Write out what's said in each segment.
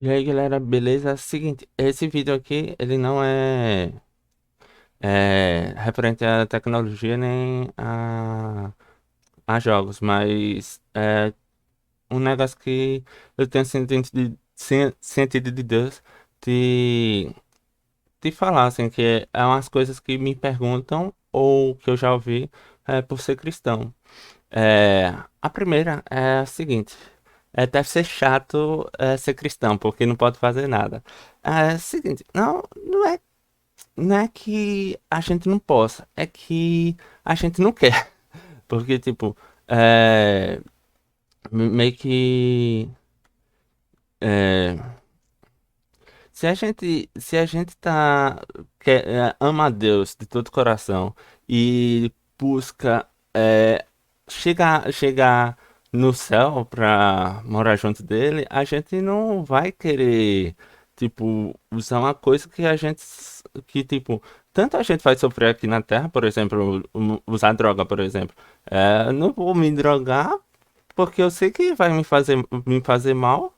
E aí, galera, beleza? Seguinte, esse vídeo aqui, ele não é referente à tecnologia nem a jogos, mas é um negócio que eu tenho sentido de Deus de, de falar, assim, que é umas coisas que me perguntam ou que eu já ouvi por ser cristão. É, a primeira é a seguinte. Deve ser chato ser cristão, porque não pode fazer nada. É o seguinte, não é que a gente não possa, é que a gente não quer. Porque, tipo, é, meio que. é, se a gente ama a Deus de todo o coração e busca chegar no céu pra morar junto dele, a gente não vai querer, tipo, usar uma coisa que, tipo, tanto a gente vai sofrer aqui na Terra, por exemplo, usar droga, por exemplo. Não vou me drogar porque eu sei que vai me fazer mal.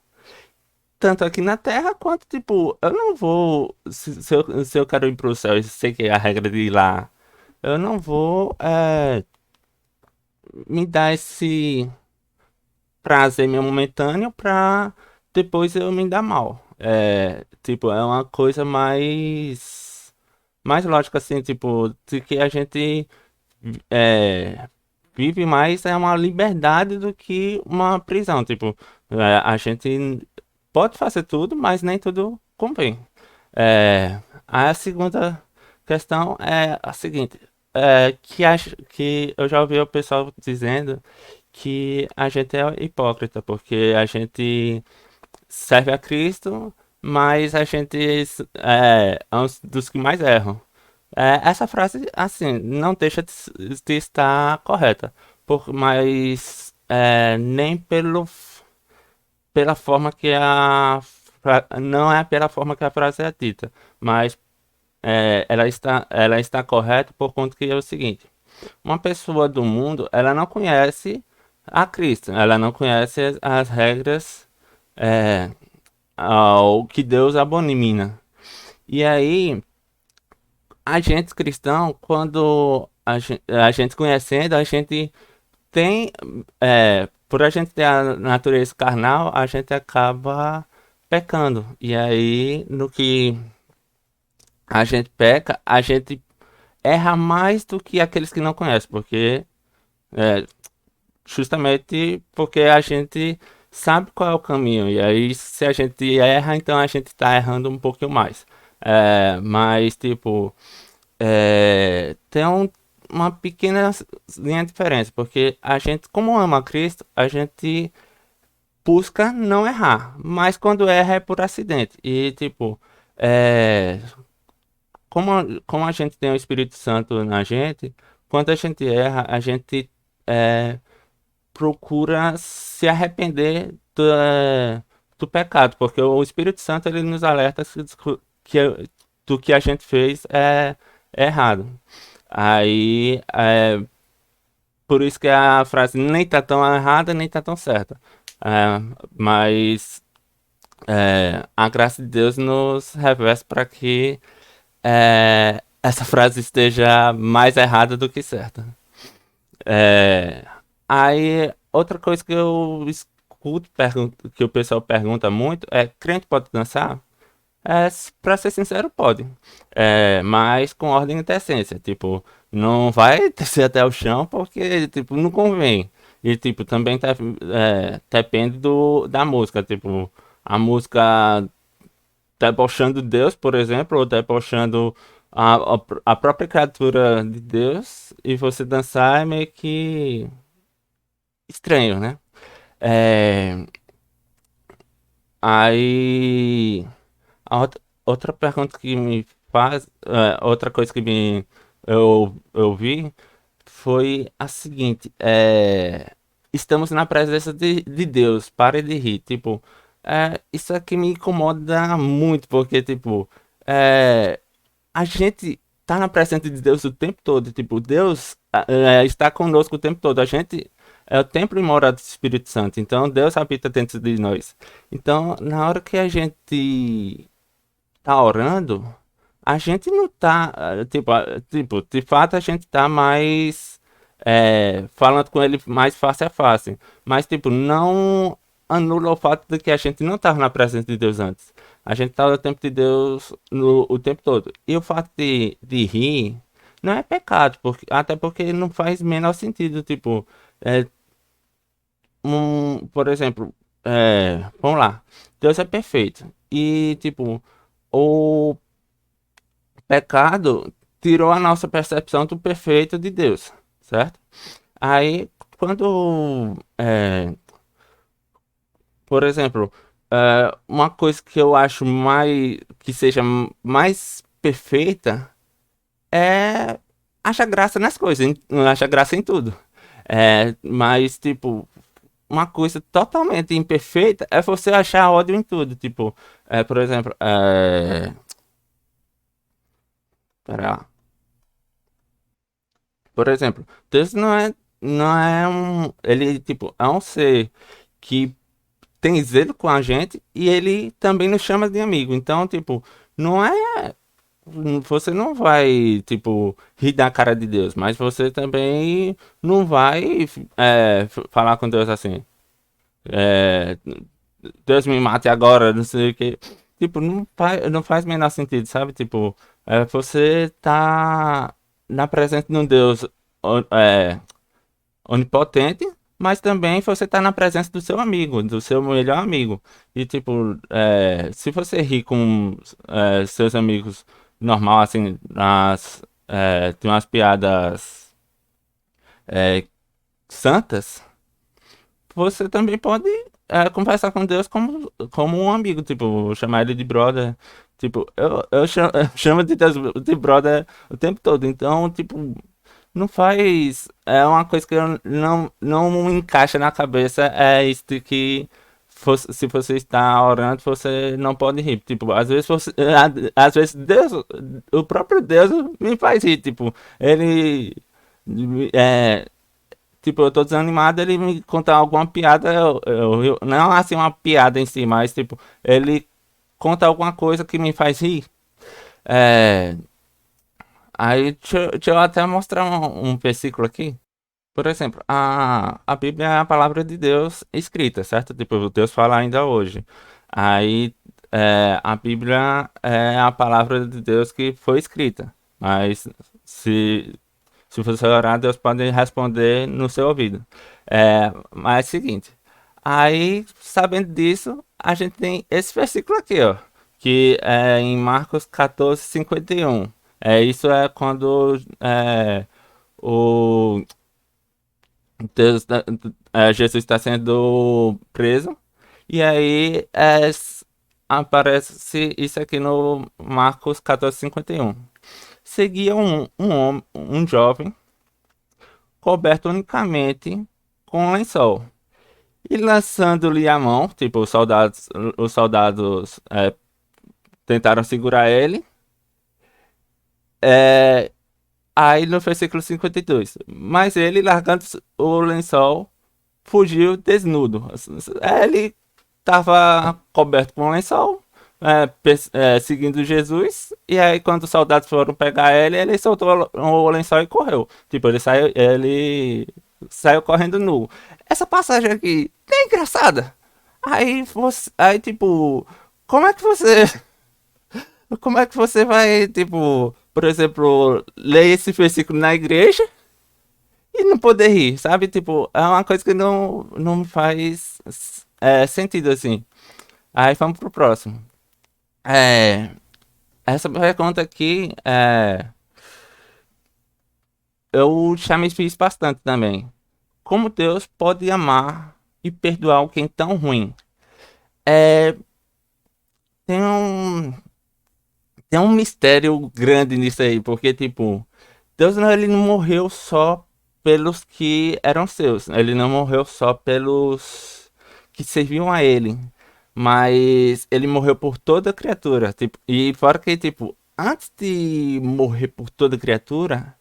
Tanto aqui na Terra quanto, tipo, eu não vou. Se eu quero ir pro céu e sei que é a regra de ir lá, eu não vou me dar esse prazer meu momentâneo pra depois eu me dar mal. Tipo, é uma coisa mais lógica, assim, tipo, de que a gente é, vive mais é uma liberdade do que uma prisão. Tipo, a gente pode fazer tudo, mas nem tudo convém. A segunda questão é a seguinte, que eu já ouvi o pessoal dizendo que a gente é hipócrita, porque a gente serve a Cristo, mas a gente é um dos que mais erram. Essa frase, assim, não deixa de estar correta, mas nem pela forma que não é pela forma que a frase é dita, mas ela está correta por conta que é o seguinte: uma pessoa do mundo, ela não conhece a Cristo, ela não conhece as regras, é, o que Deus abomina. E aí, a gente cristão, quando a gente conhecendo, a gente tem, por a gente ter a natureza carnal, a gente acaba pecando. E aí, no que a gente peca, a gente erra mais do que aqueles que não conhecem, porque é, justamente porque a gente sabe qual é o caminho. E aí, se a gente erra, então a gente está errando um pouquinho mais. Mas, tipo, tem uma pequena linha de diferença, porque a gente, como ama Cristo, a gente busca não errar, mas quando erra é por acidente. E, tipo, é, como a gente tem o Espírito Santo na gente, quando a gente erra, a gente é, procura se arrepender do pecado, porque o Espírito Santo ele nos alerta que, do que a gente fez é errado. Aí, por isso que a frase nem tá tão errada, nem tá tão certa. É, mas a graça de Deus nos reveste para que essa frase esteja mais errada do que certa. É, aí, outra coisa que eu escuto, que o pessoal pergunta muito é: crente pode dançar? Pra ser sincero, pode. Mas com ordem e decência. Tipo, não vai descer até o chão porque, tipo, não convém. E, tipo, também depende da música. Tipo, a música debochando Deus, por exemplo, ou debochando a própria criatura de Deus, e você dançar é meio que estranho, né? É, aí, outra pergunta que me faz, outra coisa que eu vi foi a seguinte: estamos na presença de Deus, pare de rir. Tipo, isso aqui me incomoda muito, porque, tipo, é, a gente tá na presença de Deus o tempo todo. Tipo, Deus está conosco o tempo todo. A gente é o templo e morada do Espírito Santo. Então, Deus habita dentro de nós. Então, na hora que a gente tá orando, a gente não tá, tipo, de fato a gente tá mais falando com ele mais face a face. Mas, tipo, não anula o fato de que a gente não tava na presença de Deus antes. A gente tá no tempo de Deus o tempo todo. E o fato de rir não é pecado, até porque não faz menor sentido, tipo, é, por exemplo, vamos lá, Deus é perfeito. E, tipo, o pecado tirou a nossa percepção do perfeito de Deus, certo? Aí, quando, por exemplo, uma coisa que eu acho mais, que seja mais perfeita é achar graça nas coisas, acha graça em tudo. Mas, tipo, uma coisa totalmente imperfeita é você achar ódio em tudo. Tipo, por exemplo, pera lá. Por exemplo, Deus não é ele, tipo, é um ser que tem zelo com a gente e ele também nos chama de amigo. Então, tipo, não é, você não vai, tipo, rir da cara de Deus, mas você também não vai, falar com Deus assim, é, Deus me mate agora, não sei o que. Tipo, não faz o menor sentido, sabe? Tipo, você tá na presença de um Deus on- é, onipotente, mas também você tá na presença do seu amigo, do seu melhor amigo. E, tipo, se você rir com seus amigos normal, assim, tem umas piadas santas, você também pode conversar com Deus como um amigo, tipo, chamar ele de brother. Tipo, eu chamo, eu chamo de Deus de brother o tempo todo. Então, tipo, não faz. É uma coisa que eu não encaixa na cabeça. É isso de que se você está orando, você não pode rir. Tipo, às vezes às vezes Deus, o próprio Deus me faz rir. Tipo, ele. É, tipo, eu tô desanimado, ele me contar alguma piada, não assim uma piada em si, mas tipo, ele conta alguma coisa que me faz rir. É, deixa eu até mostrar um versículo aqui. Por exemplo, a Bíblia é a palavra de Deus escrita, certo? Tipo, Deus fala ainda hoje. Aí, a Bíblia é a palavra de Deus que foi escrita. Mas se se você orar, Deus pode responder no seu ouvido. Mas é o seguinte, aí, sabendo disso, a gente tem esse versículo aqui, ó, que é em Marcos 14:51. Isso é quando o Deus, Jesus está sendo preso, e aí aparece isso aqui no Marcos 14:51. Seguia um jovem coberto unicamente com um lençol. E lançando-lhe a mão, tipo, os soldados tentaram segurar ele. É, aí no versículo 52. Mas ele, largando o lençol, fugiu desnudo. Ele estava coberto com um lençol, seguindo Jesus. E aí, quando os soldados foram pegar ele, ele soltou o lençol e correu. Tipo, ele saiu correndo nu. Essa passagem aqui é engraçada. Aí, tipo, como é que você, como é que você vai, tipo, por exemplo, ler esse versículo na igreja e não poder rir, sabe? Tipo, é uma coisa que não me faz sentido assim. Aí vamos pro próximo. É, essa pergunta aqui, eu já me fiz bastante também. Como Deus pode amar e perdoar alguém tão ruim? É, tem um mistério grande nisso aí, porque, tipo, Deus não, ele não morreu só pelos que eram seus, ele não morreu só pelos que serviam a ele, mas ele morreu por toda criatura, tipo, e fora que, tipo, antes de morrer por toda criatura,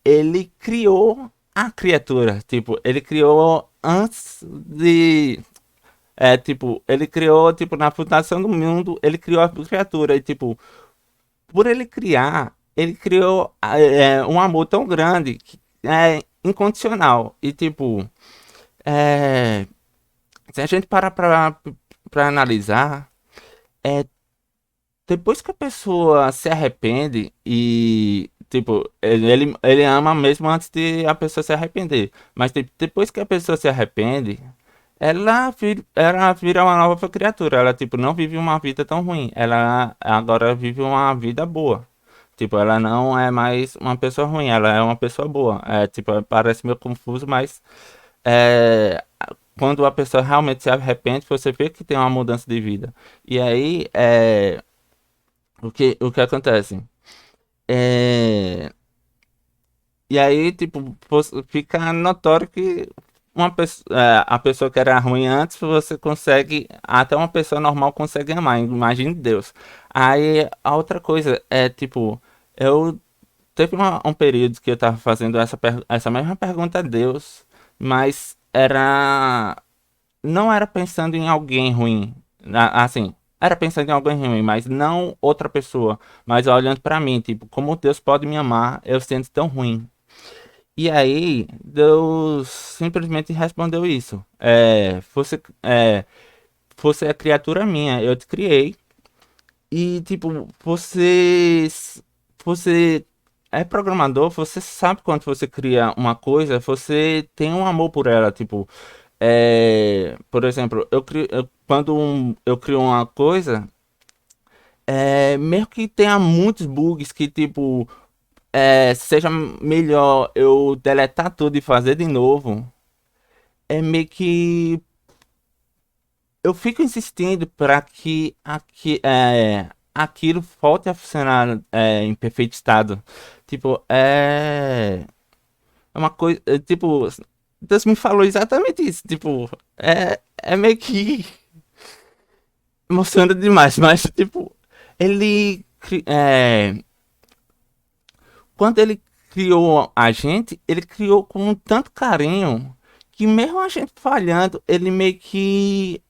ele criou a criatura. Tipo, ele criou antes de. Tipo, ele criou, tipo, na fundação do mundo, ele criou a criatura. E, tipo, por ele criar, ele criou um amor tão grande que é incondicional. E, tipo, é, se a gente parar pra analisar, é, depois que a pessoa se arrepende e, tipo, ele ama mesmo antes de a pessoa se arrepender. Mas tipo, depois que a pessoa se arrepende, ela vira uma nova criatura. Ela, tipo, não vive uma vida tão ruim. Ela agora vive uma vida boa. Tipo, ela não é mais uma pessoa ruim, ela é uma pessoa boa. É, tipo, parece meio confuso, mas é, quando a pessoa realmente se arrepende, você vê que tem uma mudança de vida. E aí, o que acontece? É, e aí, tipo, fica notório que a pessoa que era ruim antes, você consegue, até uma pessoa normal consegue amar, imagine Deus. Aí, a outra coisa é, tipo, eu teve um período que eu tava fazendo essa mesma pergunta a Deus, mas não era pensando em alguém ruim. Assim, era pensando em alguém ruim, mas não outra pessoa. Mas olhando pra mim, tipo, como Deus pode me amar, eu sendo tão ruim. E aí, Deus simplesmente respondeu isso. Você é criatura minha, eu te criei. E, tipo, você é programador, você sabe quando você cria uma coisa, você tem um amor por ela, tipo. Por exemplo, quando eu crio uma coisa, mesmo que tenha muitos bugs que, tipo, seja melhor eu deletar tudo e fazer de novo, é meio que eu fico insistindo para que aquilo volte a funcionar em perfeito estado. Tipo, é uma coisa, tipo, Deus me falou exatamente isso, tipo, é meio que emociona demais, mas tipo, ele quando ele criou a gente, ele criou com tanto carinho que mesmo a gente falhando, ele meio que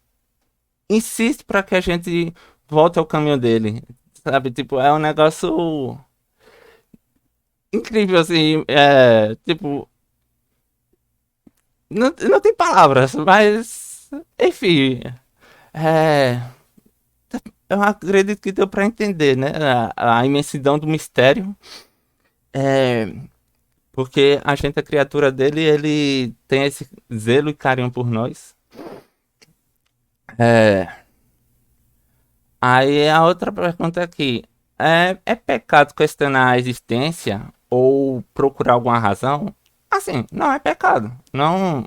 insiste para que a gente volte ao caminho dele. Sabe, tipo, é um negócio incrível assim, tipo, não tem palavras, mas enfim, é, eu acredito que deu para entender, né, a imensidão do mistério. É, Porque a gente é criatura dele, ele tem esse zelo e carinho por nós. É, Aí a outra pergunta aqui. É pecado questionar a existência ou procurar alguma razão? Assim, não é pecado. Não,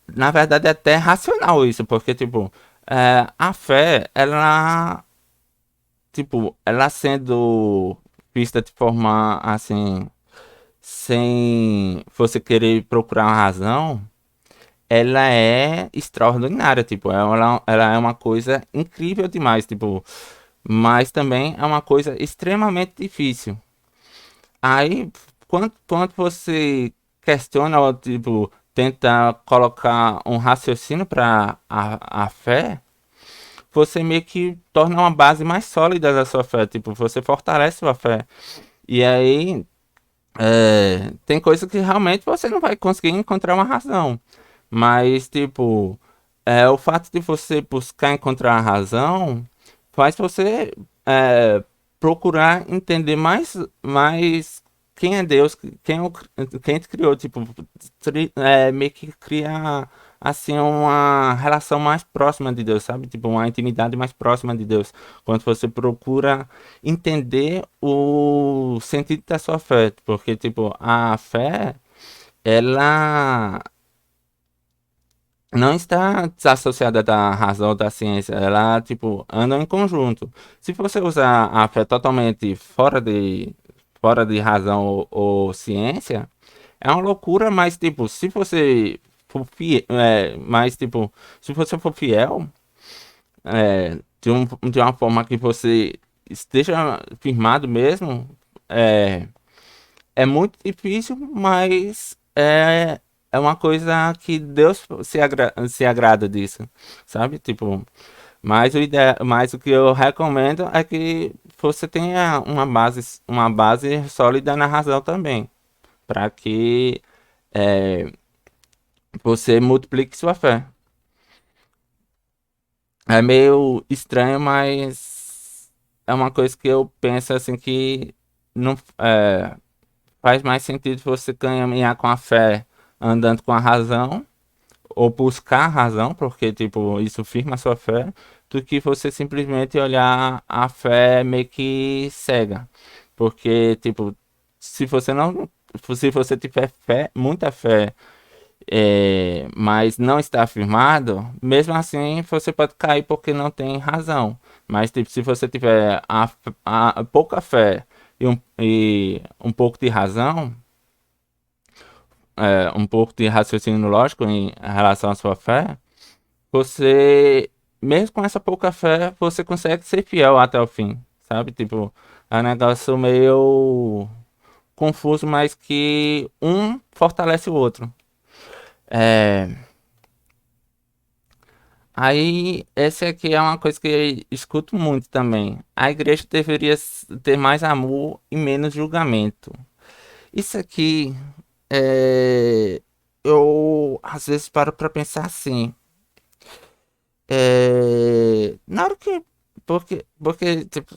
na verdade é até racional isso, porque tipo, a fé, ela sendo vista de forma assim, sem você querer procurar uma razão, ela é extraordinária, tipo, ela é uma coisa incrível demais, tipo, mas também é uma coisa extremamente difícil. Aí, quando você questiona, ou, tipo, tenta colocar um raciocínio para a fé, você meio que torna uma base mais sólida da sua fé, tipo, você fortalece sua fé. E aí, tem coisa que realmente você não vai conseguir encontrar uma razão. Mas, tipo, o fato de você buscar encontrar a razão faz você procurar entender mais quem é Deus, quem te criou. Tipo, meio que cria, assim, uma relação mais próxima de Deus, sabe? Tipo, uma intimidade mais próxima de Deus. Quando você procura entender o sentido da sua fé. Porque, tipo, a fé, ela não está desassociada da razão ou da ciência, ela, tipo, anda em conjunto. Se você usar a fé totalmente fora de razão ou ciência, é uma loucura, mas, tipo, se você for fiel, se você for fiel, de uma forma que você esteja firmado mesmo, é, é muito difícil, mas é uma coisa que Deus se agrada disso, sabe? Tipo, mas o que eu recomendo é que você tenha uma base sólida na razão também, para que é, você multiplique sua fé. É meio estranho, mas é uma coisa que eu penso assim que não faz mais sentido você caminhar com a fé andando com a razão ou buscar a razão, porque tipo, isso firma a sua fé, do que você simplesmente olhar a fé meio que cega. Porque tipo, se você não, se você tiver fé, muita fé, mas não está afirmado, mesmo assim você pode cair porque não tem razão. Mas tipo, se você tiver a pouca fé e um pouco de razão, um pouco de raciocínio lógico em relação à sua fé, você, mesmo com essa pouca fé, você consegue ser fiel até o fim, sabe? Tipo, é um negócio meio confuso, mas que um fortalece o outro. É, aí, essa aqui é uma coisa que eu escuto muito também. A igreja deveria ter mais amor e menos julgamento. Isso aqui, eu às vezes paro pra pensar assim. Na hora que. Porque tipo,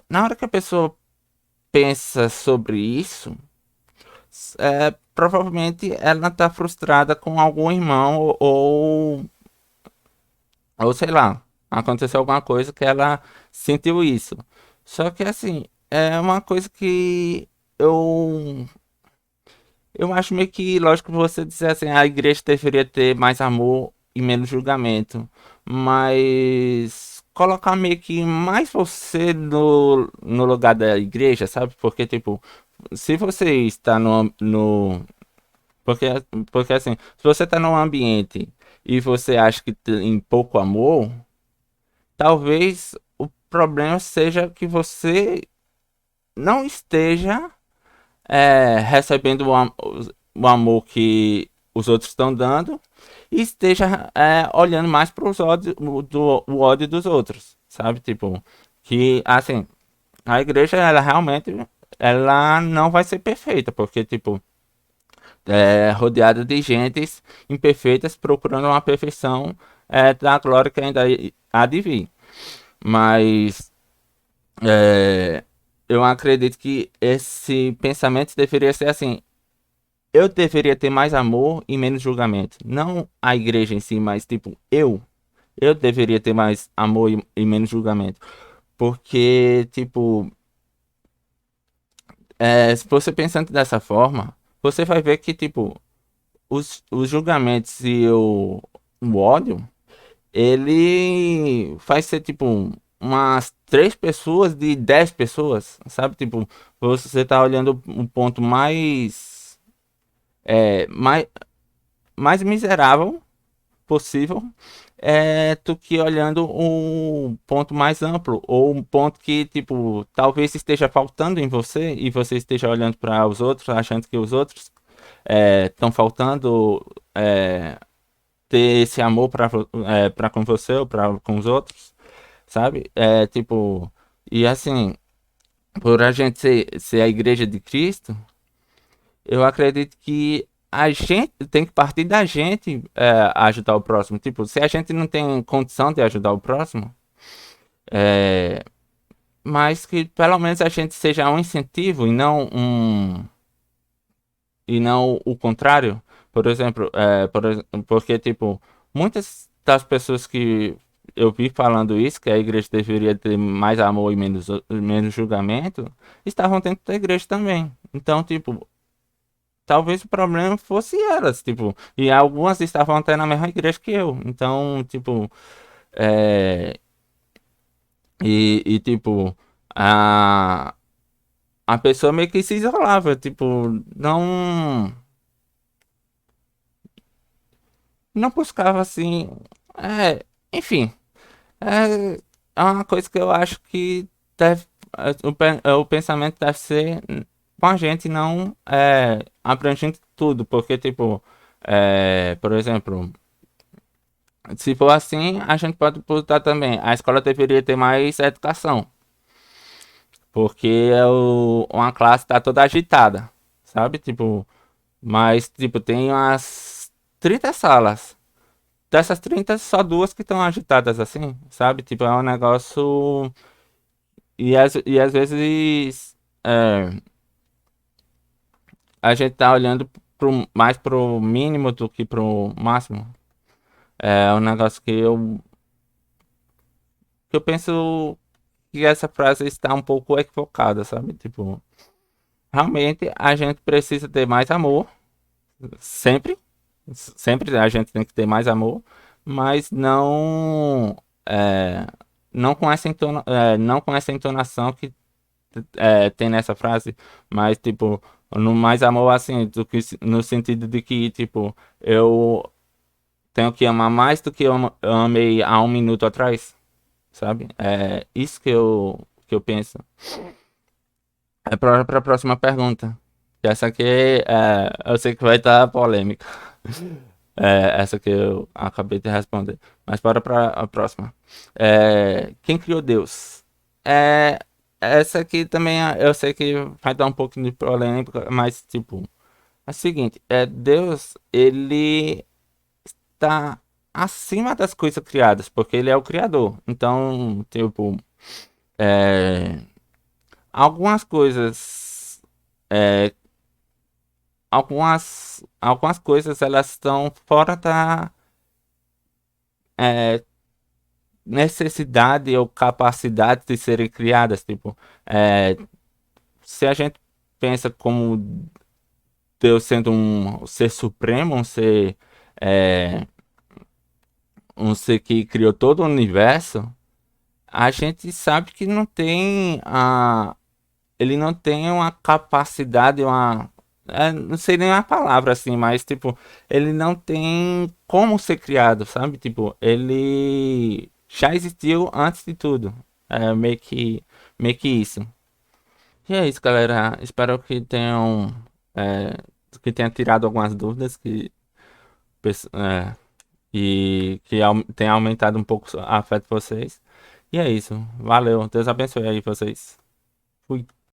na hora que a pessoa pensa sobre isso, provavelmente ela tá frustrada com algum irmão ou sei lá, aconteceu alguma coisa que ela sentiu isso. Só que assim, é uma coisa que eu eu acho meio que lógico você dizer assim, a igreja deveria ter mais amor e menos julgamento, mas colocar meio que mais você no lugar da igreja, sabe? Porque tipo, se você está porque porque assim, se você está num ambiente e você acha que tem pouco amor, talvez o problema seja que você não esteja recebendo o amor que os outros estão dando e esteja olhando mais para os ódios, o ódio dos outros, sabe? Tipo, que assim, a igreja ela realmente ela não vai ser perfeita, porque tipo, é rodeada de gentes imperfeitas procurando uma perfeição da glória que ainda há de vir. Mas é, eu acredito que esse pensamento deveria ser assim: eu deveria ter mais amor e menos julgamento. Não a igreja em si, mas tipo, eu deveria ter mais amor e menos julgamento. Porque, tipo, se você pensando dessa forma, você vai ver que, tipo, os julgamentos e o ódio, ele faz ser, tipo, umas 3 pessoas de 10 pessoas, sabe? Tipo, você tá olhando um ponto mais, mais miserável possível do que olhando um ponto mais amplo ou um ponto que tipo talvez esteja faltando em você e você esteja olhando para os outros achando que os outros estão faltando ter esse amor para com você ou para com os outros, sabe? Tipo, e assim, por a gente ser a igreja de Cristo, eu acredito que a gente tem que partir da gente ajudar o próximo. Tipo, se a gente não tem condição de ajudar o próximo, é, mas que pelo menos a gente seja um incentivo e não o contrário. Por exemplo, porque tipo, muitas das pessoas que eu vi falando isso, que a igreja deveria ter mais amor e menos julgamento, estavam dentro da igreja também. Então, tipo, talvez o problema fosse elas, tipo, e algumas estavam até na mesma igreja que eu. Então, tipo, é, tipo, a, a pessoa meio que se isolava, tipo, não, não buscava assim, enfim, é uma coisa que eu acho que deve, o pensamento deve ser com a gente não abrange tudo, porque, tipo, por exemplo, se for assim, a gente pode botar também. A escola deveria ter mais educação, porque uma classe tá toda agitada, sabe? Tipo, mas, tipo, tem umas 30 salas. Dessas 30 só duas que estão agitadas assim, sabe? Tipo, é um negócio. E às vezes a gente tá olhando mais pro mínimo do que pro máximo. É um negócio que eu penso que essa frase está um pouco equivocada, sabe? Tipo, realmente a gente precisa ter mais amor, sempre. Sempre a gente tem que ter mais amor, mas é, não com essa entonação que tem nessa frase, mas tipo, no mais amor assim, no sentido de que, tipo, eu tenho que amar mais do que eu amei há um minuto atrás, sabe? É isso que eu penso. É para a próxima pergunta. Que essa aqui, eu sei que vai estar polêmica. Essa que eu acabei de responder. Mas bora para a próxima. Quem criou Deus? É, essa aqui também eu sei que vai dar um pouco de polêmica, mas tipo, é o seguinte, Deus, ele tá acima das coisas criadas, porque ele é o criador. Então, tipo, é, algumas coisas, é, algumas coisas elas estão fora da é, necessidade ou capacidade de serem criadas. Tipo, é, se a gente pensa como Deus sendo um ser supremo, é, um ser que criou todo o universo, a gente sabe que ele não tem uma capacidade, não sei nem a palavra assim, mas tipo, ele não tem como ser criado, sabe? Tipo, ele já existiu antes de tudo. É meio que isso. E é isso, galera. Espero é, que tenha tirado algumas dúvidas pes- é, e que tenha aumentado um pouco a fé de vocês. E é isso. Valeu. Deus abençoe aí vocês. Fui.